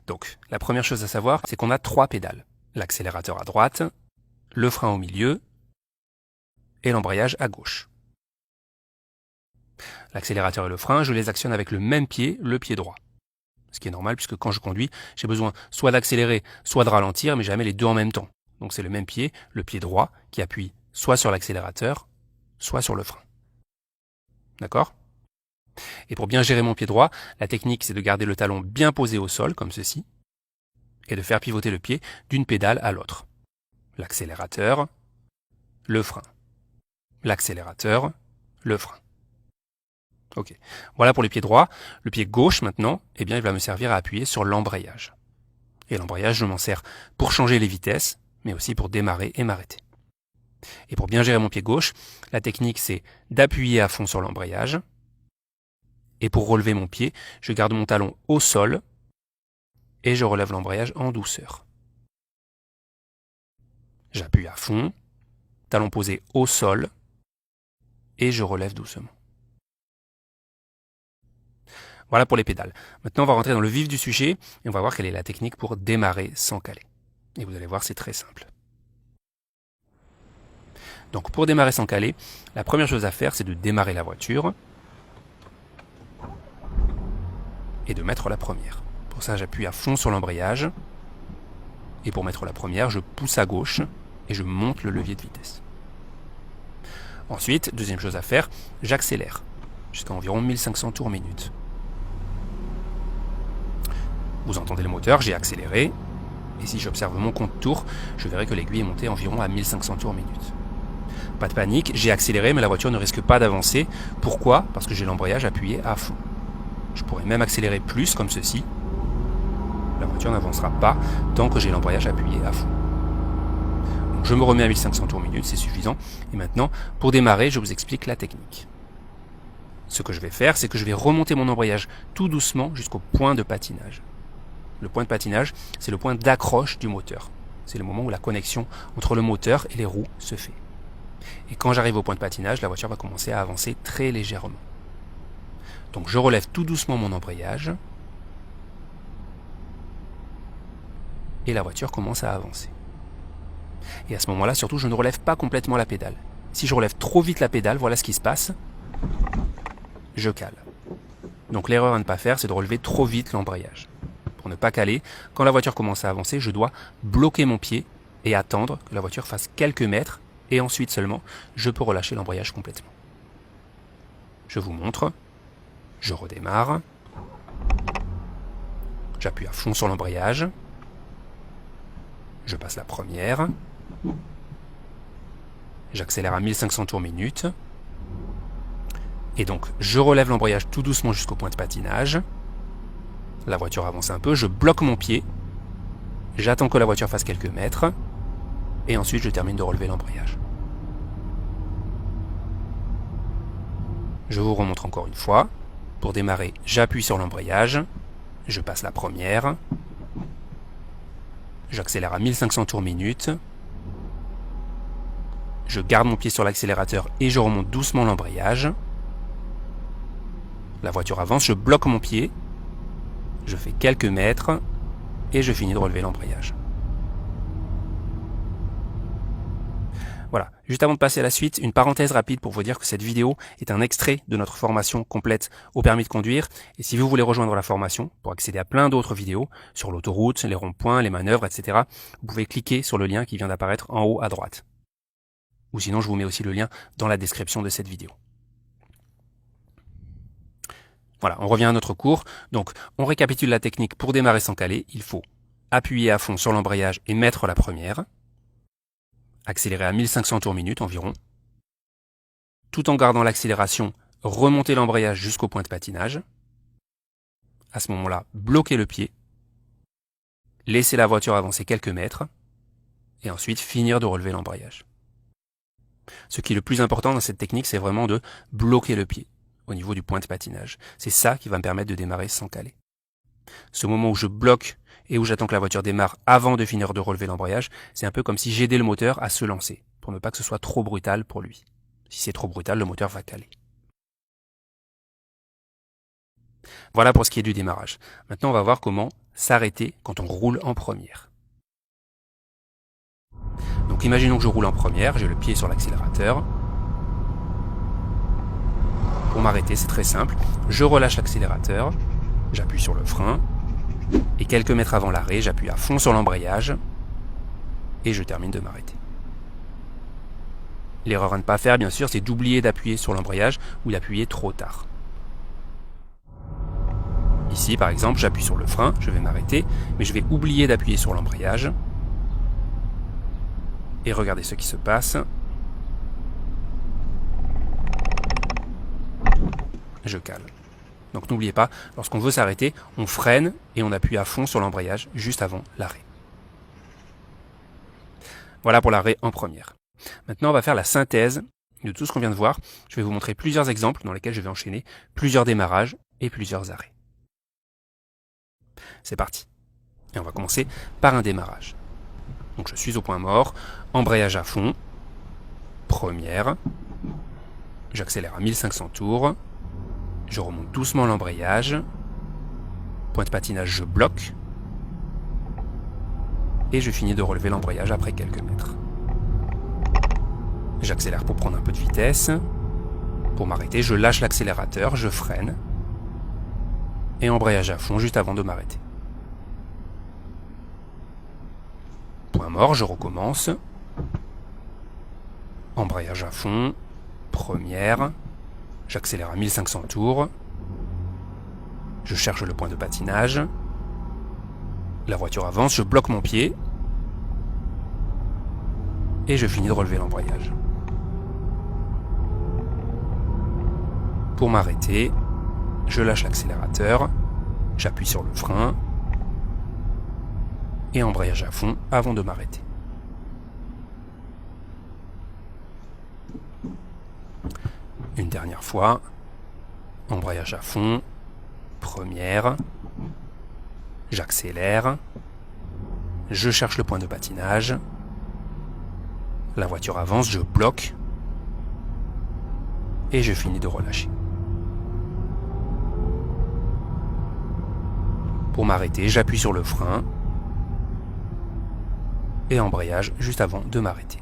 Donc, la première chose à savoir, c'est qu'on a 3 pédales. L'accélérateur à droite, le frein au milieu et l'embrayage à gauche. L'accélérateur et le frein, je les actionne avec le même pied, le pied droit. Ce qui est normal puisque quand je conduis, j'ai besoin soit d'accélérer, soit de ralentir, mais jamais les deux en même temps. Donc c'est le même pied, le pied droit, qui appuie soit sur l'accélérateur, soit sur le frein. D'accord ? Et pour bien gérer mon pied droit, la technique c'est de garder le talon bien posé au sol, comme ceci, et de faire pivoter le pied d'une pédale à l'autre. L'accélérateur, le frein. L'accélérateur, le frein. Ok. Voilà pour les pieds droits. Le pied gauche maintenant, eh bien, il va me servir à appuyer sur l'embrayage. Et l'embrayage, je m'en sers pour changer les vitesses, mais aussi pour démarrer et m'arrêter. Et pour bien gérer mon pied gauche, la technique c'est d'appuyer à fond sur l'embrayage. Et pour relever mon pied, je garde mon talon au sol et je relève l'embrayage en douceur. J'appuie à fond, talon posé au sol et je relève doucement. Voilà pour les pédales. Maintenant, on va rentrer dans le vif du sujet et on va voir quelle est la technique pour démarrer sans caler. Et vous allez voir, c'est très simple. Donc, pour démarrer sans caler, la première chose à faire, c'est de démarrer la voiture et de mettre la première. Pour ça, j'appuie à fond sur l'embrayage et pour mettre la première, je pousse à gauche et je monte le levier de vitesse. Ensuite, deuxième chose à faire, j'accélère jusqu'à environ 1500 tours minute. Vous entendez le moteur, j'ai accéléré, et si j'observe mon compte tours, je verrai que l'aiguille est montée environ à 1500 tours minute. Pas de panique, j'ai accéléré, mais la voiture ne risque pas d'avancer. Pourquoi ? Parce que j'ai l'embrayage appuyé à fond. Je pourrais même accélérer plus, comme ceci. La voiture n'avancera pas tant que j'ai l'embrayage appuyé à fond. Donc je me remets à 1500 tours minute, c'est suffisant. Et maintenant, pour démarrer, je vous explique la technique. Ce que je vais faire, c'est que je vais remonter mon embrayage tout doucement jusqu'au point de patinage. Le point de patinage, c'est le point d'accroche du moteur. C'est le moment où la connexion entre le moteur et les roues se fait. Et quand j'arrive au point de patinage, la voiture va commencer à avancer très légèrement. Donc je relève tout doucement mon embrayage. Et la voiture commence à avancer. Et à ce moment-là, surtout, je ne relève pas complètement la pédale. Si je relève trop vite la pédale, voilà ce qui se passe. Je cale. Donc l'erreur à ne pas faire, c'est de relever trop vite l'embrayage. Pour ne pas caler, quand la voiture commence à avancer, je dois bloquer mon pied et attendre que la voiture fasse quelques mètres et ensuite seulement, je peux relâcher l'embrayage complètement. Je vous montre. Je redémarre. J'appuie à fond sur l'embrayage. Je passe la première. J'accélère à 1500 tours minute. Et donc, je relève l'embrayage tout doucement jusqu'au point de patinage. La voiture avance un peu, je bloque mon pied. J'attends que la voiture fasse quelques mètres. Et ensuite, je termine de relever l'embrayage. Je vous remontre encore une fois. Pour démarrer, j'appuie sur l'embrayage. Je passe la première. J'accélère à 1500 tours minute. Je garde mon pied sur l'accélérateur et je remonte doucement l'embrayage. La voiture avance, je bloque mon pied. Je fais quelques mètres et je finis de relever l'embrayage. Voilà, juste avant de passer à la suite, une parenthèse rapide pour vous dire que cette vidéo est un extrait de notre formation complète au permis de conduire. Et si vous voulez rejoindre la formation pour accéder à plein d'autres vidéos sur l'autoroute, les ronds-points, les manœuvres, etc., vous pouvez cliquer sur le lien qui vient d'apparaître en haut à droite. Ou sinon, je vous mets aussi le lien dans la description de cette vidéo. Voilà, on revient à notre cours. Donc, on récapitule la technique pour démarrer sans caler. Il faut appuyer à fond sur l'embrayage et mettre la première. Accélérer à 1500 tours minute environ. Tout en gardant l'accélération, remonter l'embrayage jusqu'au point de patinage. À ce moment-là, bloquer le pied. Laisser la voiture avancer quelques mètres. Et ensuite, finir de relever l'embrayage. Ce qui est le plus important dans cette technique, c'est vraiment de bloquer le pied au niveau du point de patinage. C'est ça qui va me permettre de démarrer sans caler. Ce moment où je bloque et où j'attends que la voiture démarre avant de finir de relever l'embrayage, c'est un peu comme si j'aidais le moteur à se lancer, pour ne pas que ce soit trop brutal pour lui. Si c'est trop brutal, le moteur va caler. Voilà pour ce qui est du démarrage. Maintenant, on va voir comment s'arrêter quand on roule en première. Donc imaginons que je roule en première, j'ai le pied sur l'accélérateur. Pour m'arrêter, c'est très simple. Je relâche l'accélérateur, j'appuie sur le frein, et quelques mètres avant l'arrêt, j'appuie à fond sur l'embrayage, et je termine de m'arrêter. L'erreur à ne pas faire, bien sûr, c'est d'oublier d'appuyer sur l'embrayage ou d'appuyer trop tard. Ici, par exemple, j'appuie sur le frein, je vais m'arrêter, mais je vais oublier d'appuyer sur l'embrayage. Et regardez ce qui se passe. Je cale. Donc n'oubliez pas, lorsqu'on veut s'arrêter, on freine et on appuie à fond sur l'embrayage juste avant l'arrêt. Voilà pour l'arrêt en première. Maintenant, on va faire la synthèse de tout ce qu'on vient de voir. Je vais vous montrer plusieurs exemples dans lesquels je vais enchaîner plusieurs démarrages et plusieurs arrêts. C'est parti. Et on va commencer par un démarrage. Donc je suis au point mort, embrayage à fond, première, j'accélère à 1500 tours, je remonte doucement l'embrayage, point de patinage je bloque, et je finis de relever l'embrayage après quelques mètres. J'accélère pour prendre un peu de vitesse, pour m'arrêter je lâche l'accélérateur, je freine, et embrayage à fond juste avant de m'arrêter. Point mort, je recommence. Embrayage à fond, première, j'accélère à 1500 tours, je cherche le point de patinage, la voiture avance, je bloque mon pied, et je finis de relever l'embrayage. Pour m'arrêter, je lâche l'accélérateur, j'appuie sur le frein, et embrayage à fond avant de m'arrêter. Une dernière fois, embrayage à fond, première, j'accélère, je cherche le point de patinage, la voiture avance, je bloque, et je finis de relâcher. Pour m'arrêter, j'appuie sur le frein, et embrayage juste avant de m'arrêter.